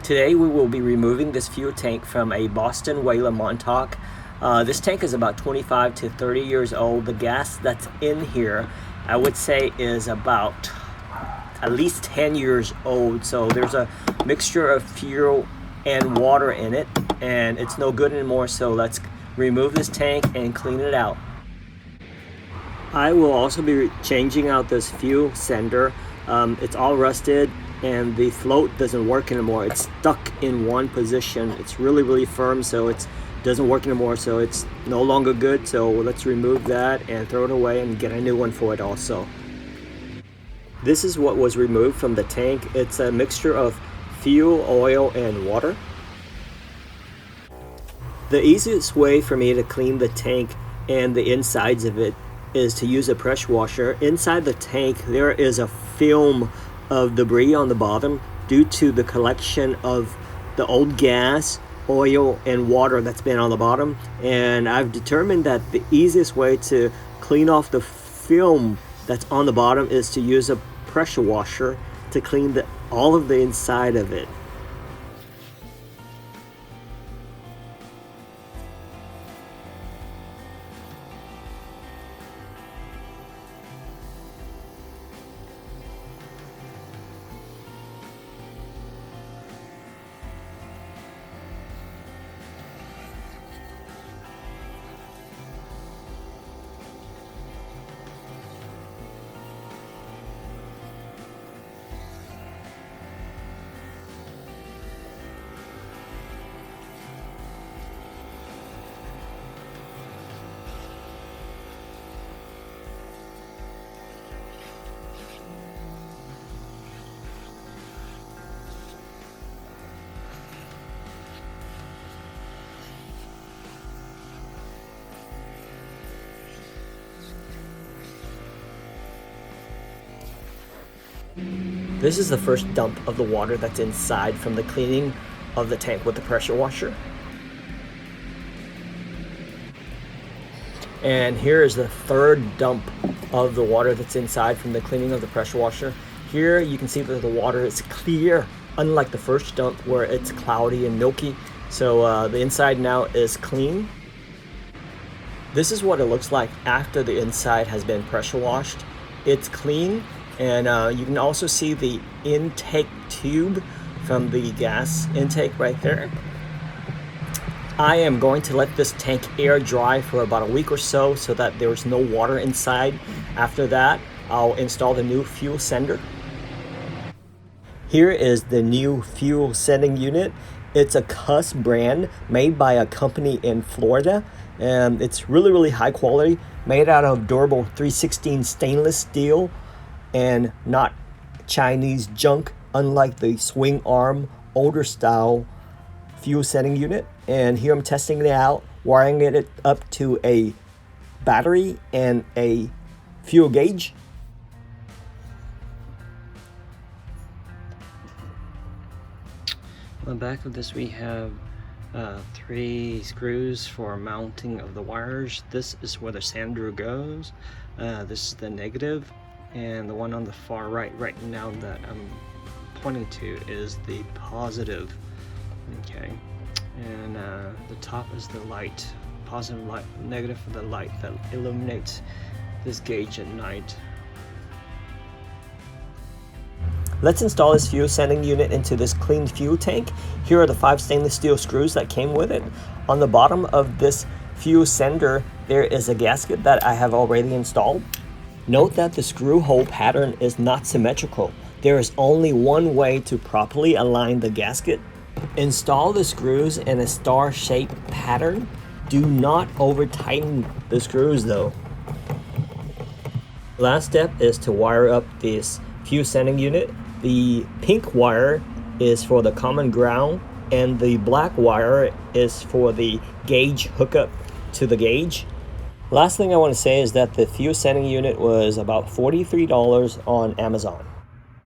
Today we will be removing this fuel tank from a Boston Whaler Montauk. This tank is about 25 to 30 years old. The gas that's in here, I would say, is about at least 10 years old. So there's a mixture of fuel and water in it, and it's no good anymore. So let's remove this tank and clean it out. I will also be changing out this fuel sender. It's all rusted and the float doesn't work anymore. It's stuck in one position. It's really firm, so it doesn't work anymore, so it's no longer good. So let's remove that and throw it away and get a new one for it also. This is what was removed from the tank. It's a mixture of fuel, oil, and water. The easiest way for me to clean the tank and the insides of it is to use a pressure washer. Inside the tank there is a film of debris on the bottom due to the collection of the old gas, oil, and water that's been on the bottom. And I've determined that the easiest way to clean off the film that's on the bottom is to use a pressure washer to clean all of the inside of it. This is the first dump of the water that's inside from the cleaning of the tank with the pressure washer. And here is the third dump of the water that's inside from the cleaning of the pressure washer. Here you can see that the water is clear, unlike the first dump where it's cloudy and milky. So the inside now is clean. This is what it looks like after the inside has been pressure washed. It's clean. And you can also see the intake tube from the gas intake right there. I am going to let this tank air dry for about a week or so that there's no water inside. After that, I'll install the new fuel sender. Here is the new fuel sending unit. It's a Cuss brand made by a company in Florida, and it's really high quality, made out of durable 316 stainless steel and not Chinese junk, unlike the swing arm older style fuel sending unit. And here I'm testing it out, wiring it up to a battery and a fuel gauge. On the back of this we have 3 screws for mounting of the wires. This is where the sander goes. This is the negative. And the one on the far right now that I'm pointing to is the positive. Okay, and the top is the light, positive light, negative for the light that illuminates this gauge at night. Let's install this fuel sending unit into this clean fuel tank. Here are the 5 stainless steel screws that came with it. On the bottom of this fuel sender there is a gasket that I have already installed. Note that the screw hole pattern is not symmetrical. There is only one way to properly align the gasket. Install the screws in a star-shaped pattern. Do not over-tighten the screws though. Last step is to wire up this fuel sending unit. The pink wire is for the common ground and the black wire is for the gauge hookup to the gauge. Last thing I want to say is that the fuel sending unit was about $43 on Amazon.